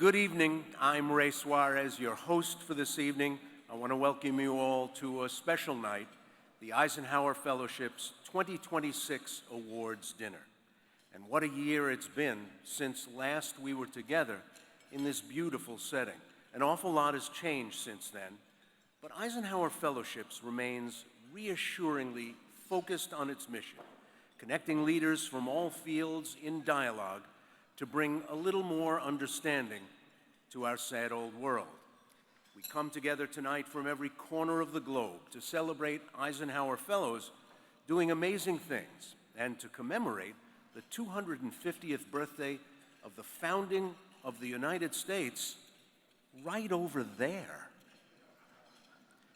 Good evening. I'm Ray Suarez, your host for this evening. I want to welcome you all to a special night, the Eisenhower Fellowship's 2026 Awards Dinner. And what a year it's been since last we were together in this beautiful setting. An awful lot has changed since then, but Eisenhower Fellowships remains reassuringly focused on its mission, connecting leaders from all fields in dialogue to bring a little more understanding to our sad old world. We come together tonight from every corner of the globe to celebrate Eisenhower Fellows doing amazing things and to commemorate the 250th birthday of the founding of the United States right over there.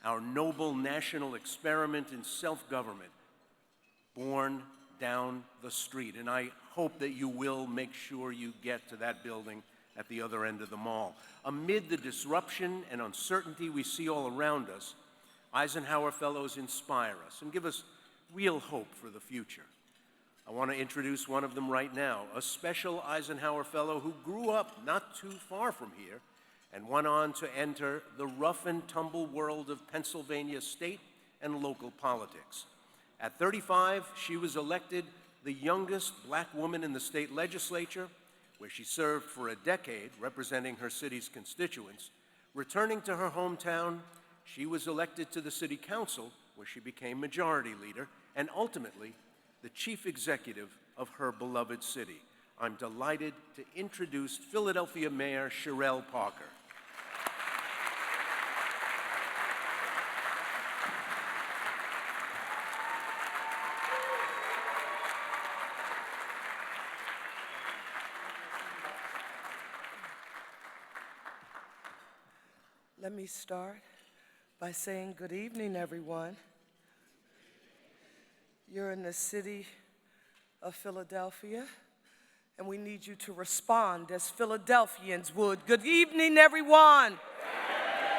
Our noble national experiment in self-government born down the street. And I hope that you will make sure you get to that building at the other end of the mall. Amid the disruption and uncertainty we see all around us, Eisenhower Fellows inspire us and give us real hope for the future. I want to introduce one of them right now, a special Eisenhower Fellow who grew up not too far from here and went on to enter the rough and tumble world of Pennsylvania state and local politics. At 35, she was elected the youngest black woman in the state legislature, where she served for a decade representing her city's constituents. Returning to her hometown, she was elected to the city council, where she became majority leader, and ultimately the chief executive of her beloved city. I'm delighted to introduce Philadelphia Mayor Cherelle Parker. Let me start by saying good evening, everyone. You're in the city of Philadelphia, and we need you to respond as Philadelphians would. Good evening, everyone.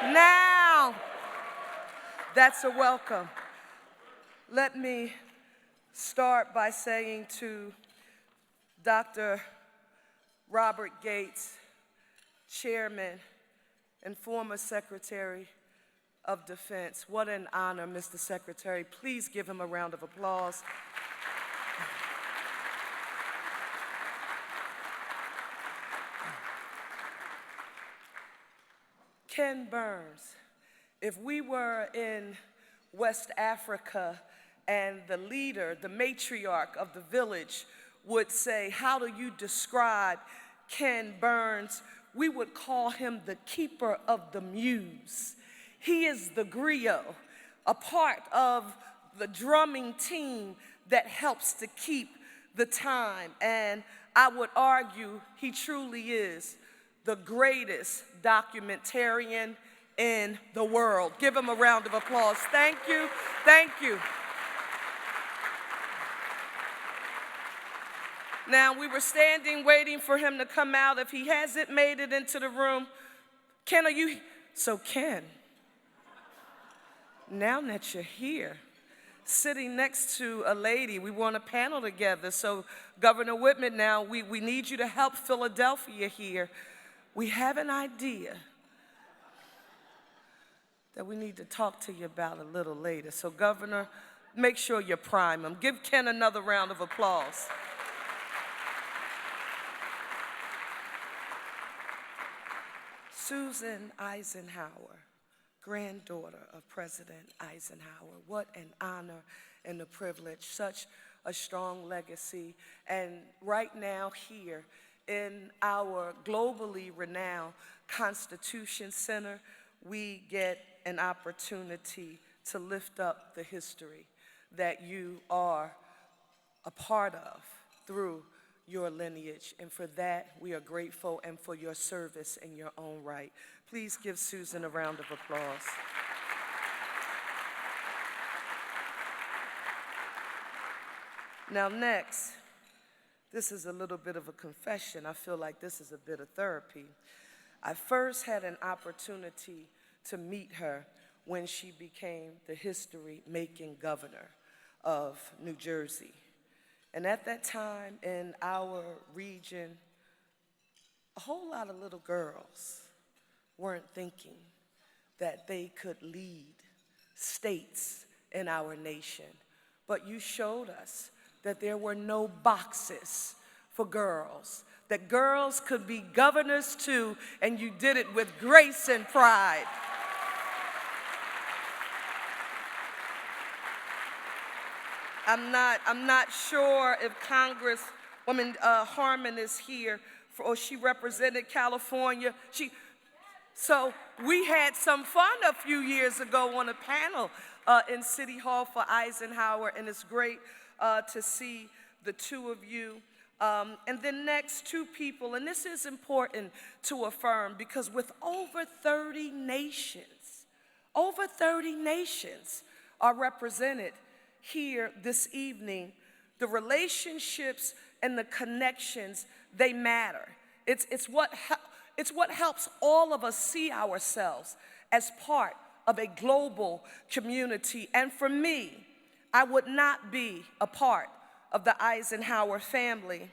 Now, that's a welcome. Let me start by saying to Dr. Robert Gates, Chairman and former Secretary of Defense. What an honor, Mr. Secretary. Please give him a round of applause. Ken Burns, if we were in West Africa and the leader, the matriarch of the village would say, how do you describe Ken Burns? We would call him the keeper of the muse. He is the griot, a part of the drumming team that helps to keep the time. And I would argue he truly is the greatest documentarian in the world. Give him a round of applause. Thank you, thank you. Now, we were standing waiting for him to come out. If he hasn't made it into the room, Ken, are you? So Ken, now that you're here, sitting next to a lady, we want a panel together. So Governor Whitman, now we need you to help Philadelphia here. We have an idea that we need to talk to you about a little later. So Governor, make sure you prime him. Give Ken another round of applause. Susan Eisenhower, granddaughter of President Eisenhower. What an honor and a privilege, such a strong legacy. And right now here in our globally renowned Constitution Center, we get an opportunity to lift up the history that you are a part of through your lineage, and for that we are grateful, and for your service in your own right. Please give Susan a round of applause. Now next, this is a little bit of a confession. I feel like this is a bit of therapy. I first had an opportunity to meet her when she became the history-making governor of New Jersey. And at that time in our region, a whole lot of little girls weren't thinking that they could lead states in our nation. But you showed us that there were no boxes for girls, that girls could be governors too, and you did it with grace and pride. I'm not sure if Congresswoman Harmon is here, or she represented California. So we had some fun a few years ago on a panel in City Hall for Eisenhower, and it's great to see the two of you. And then next, two people, and this is important to affirm, because with over 30 nations are represented here this evening, the relationships and the connections, they matter. It's what helps all of us see ourselves as part of a global community. And for me, I would not be a part of the Eisenhower family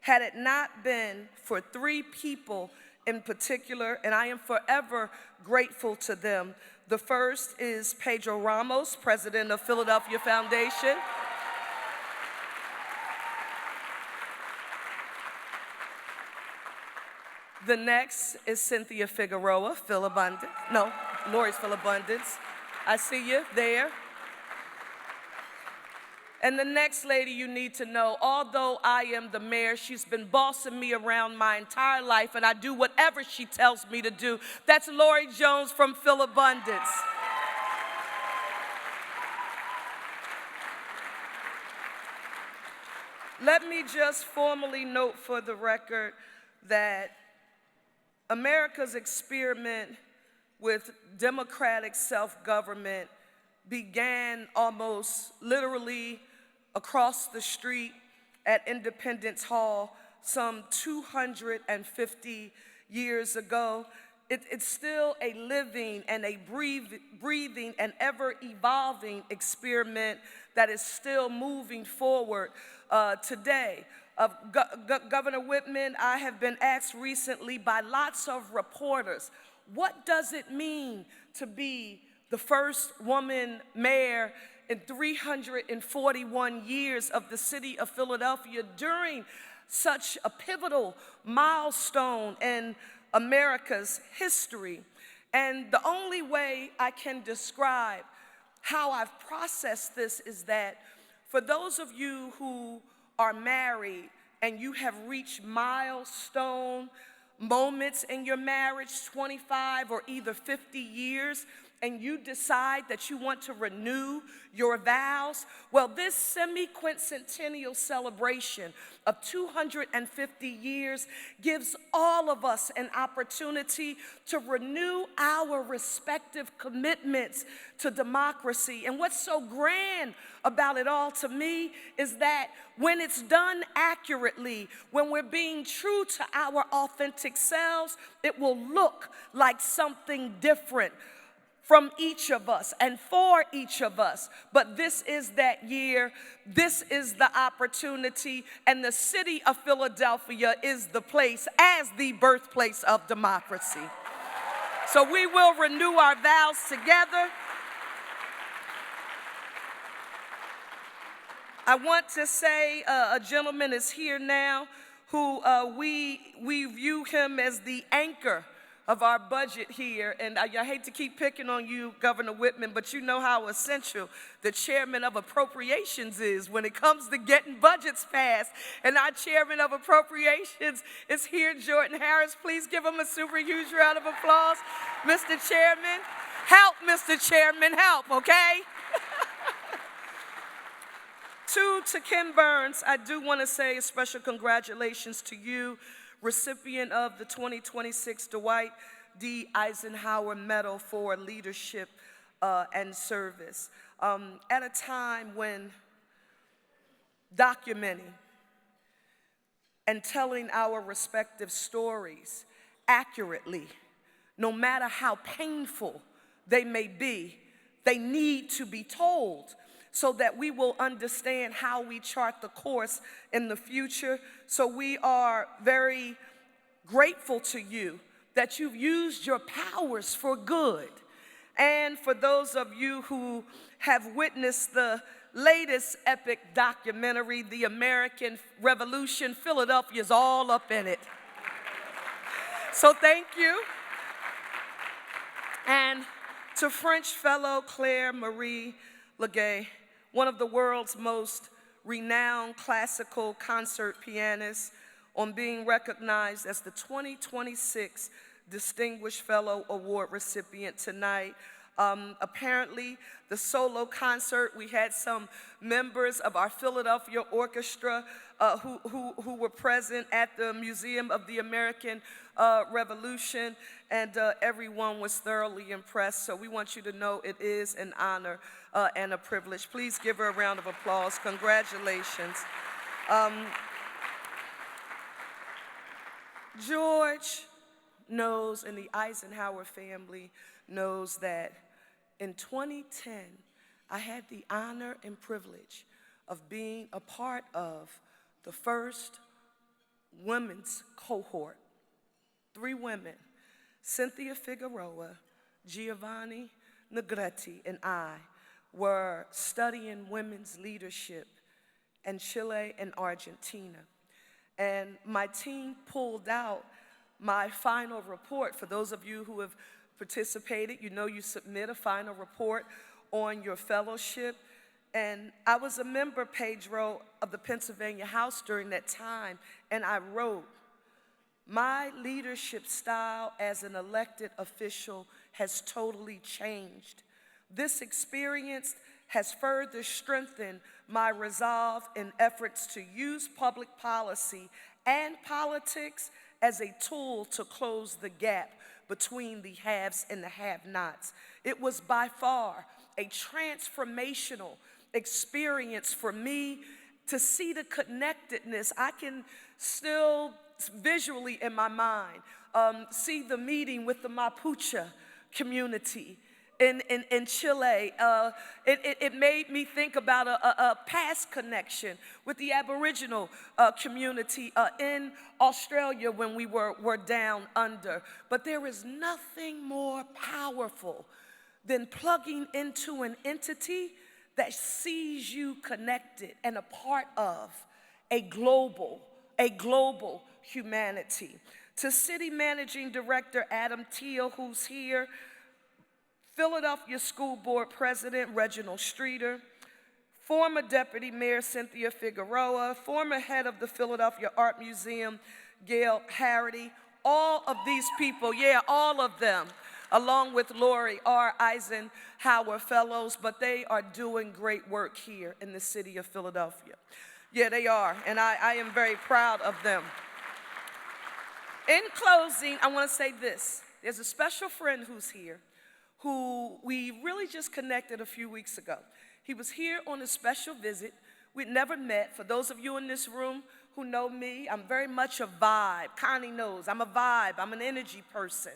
had it not been for three people in particular, and I am forever grateful to them. The first is Pedro Ramos, president of Philadelphia Foundation. The next is Cynthia Figueroa, Lori's Philabundance. I see you there. And the next lady you need to know, although I am the mayor, she's been bossing me around my entire life, and I do whatever she tells me to do. That's Lori Jones from Philabundance. Let me just formally note for the record that America's experiment with democratic self-government began almost literally across the street at Independence Hall some 250 years ago. It's still a living and a breathing and ever-evolving experiment that is still moving forward today. Governor Whitman, I have been asked recently by lots of reporters, what does it mean to be the first woman mayor in 341 years of the city of Philadelphia during such a pivotal milestone in America's history? And the only way I can describe how I've processed this is that for those of you who are married and you have reached milestone moments in your marriage, 25 or either 50 years, and you decide that you want to renew your vows, well, this semi-quincentennial celebration of 250 years gives all of us an opportunity to renew our respective commitments to democracy. And what's so grand about it all to me is that when it's done accurately, when we're being true to our authentic selves, it will look like something different from each of us and for each of us. But this is that year, this is the opportunity, and the city of Philadelphia is the place as the birthplace of democracy. So we will renew our vows together. I want to say a gentleman is here now who we view him as the anchor of our budget here, and I hate to keep picking on you, Governor Whitman, but you know how essential the chairman of appropriations is when it comes to getting budgets passed. And our chairman of appropriations is here, Jordan Harris. Please give him a super huge round of applause. Mr. Chairman, help, Mr. Chairman, help, okay? To Kim Burns, I do want to say a special congratulations to you, recipient of the 2026 Dwight D. Eisenhower Medal for Leadership and Service. At a time when documenting and telling our respective stories accurately, no matter how painful they may be, they need to be told so that we will understand how we chart the course in the future. So we are very grateful to you that you've used your powers for good. And for those of you who have witnessed the latest epic documentary, The American Revolution, Philadelphia's all up in it. So thank you. And to French fellow Claire Marie Legay, one of the world's most renowned classical concert pianists, on being recognized as the 2026 Distinguished Fellow Award recipient tonight. Apparently, the solo concert, we had some members of our Philadelphia Orchestra who were present at the Museum of the American Revolution, and everyone was thoroughly impressed. So we want you to know it is an honor and a privilege. Please give her a round of applause. Congratulations. George knows, and the Eisenhower family knows, that in 2010, I had the honor and privilege of being a part of the first women's cohort. 3 women, Cynthia Figueroa, Giovanni Negretti, and I were studying women's leadership in Chile and Argentina. And my team pulled out my final report. For those of you who have participated, you know you submit a final report on your fellowship. And I was a member, Pedro, of the Pennsylvania House during that time, and I wrote, "My leadership style as an elected official has totally changed. This experience has further strengthened my resolve in efforts to use public policy and politics as a tool to close the gap between the haves and the have-nots." It was by far a transformational experience for me to see the connectedness. I can still visually in my mind see the meeting with the Mapuche community in Chile. It made me think about a past connection with the Aboriginal community in Australia when we were down under. But there is nothing more powerful than plugging into an entity that sees you connected and a part of a global humanity. To City Managing Director Adam Teal, who's here, Philadelphia School Board President Reginald Streeter, former Deputy Mayor Cynthia Figueroa, former head of the Philadelphia Art Museum, Gail Harity. All of these people, yeah, all of them, along with Lori, are Eisenhower Fellows, but they are doing great work here in the city of Philadelphia. Yeah, they are, and I am very proud of them. In closing, I want to say this. There's a special friend who's here who we really just connected a few weeks ago. He was here on a special visit. We'd never met. For those of you in this room who know me, I'm very much a vibe. Connie knows I'm a vibe. I'm an energy person.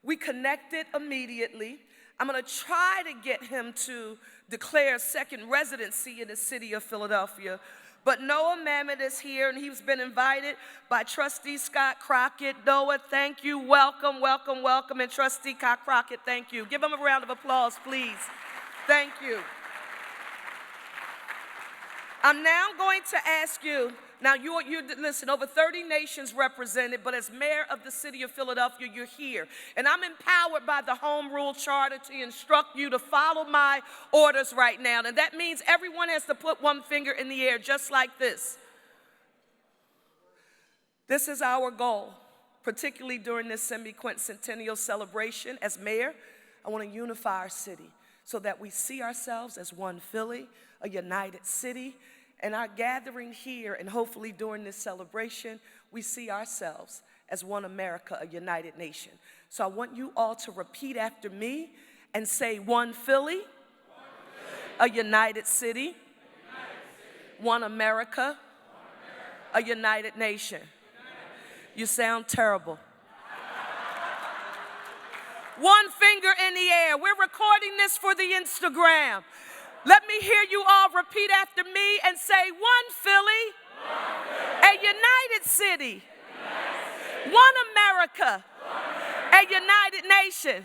We connected immediately. I'm going to try to get him to declare a second residency in the city of Philadelphia. But Noah Mamet is here, and he's been invited by Trustee Scott Crockett. Noah, thank you. Welcome, welcome, welcome. And Trustee Scott Crockett, thank you. Give him a round of applause, please. Thank you. I'm now going to ask you, now you listen, over 30 nations represented, but as mayor of the city of Philadelphia, you're here. And I'm empowered by the Home Rule Charter to instruct you to follow my orders right now. And that means everyone has to put one finger in the air just like this. This is our goal, particularly during this semi-quincentennial celebration. As mayor, I want to unify our city so that we see ourselves as one Philly, a united city. And our gathering here, and hopefully during this celebration, we see ourselves as one America, a united nation. So I want you all to repeat after me and say, one Philly, a united city, one America, a united nation. You sound terrible. One finger in the air. We're recording this for the Instagram. Let me hear you all repeat after me and say, one Philly, a united city, one America. America, a United Nation.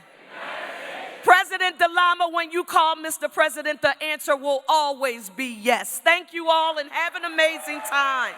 President DeLama, when you call Mr. President, the answer will always be yes. Thank you all and have an amazing time.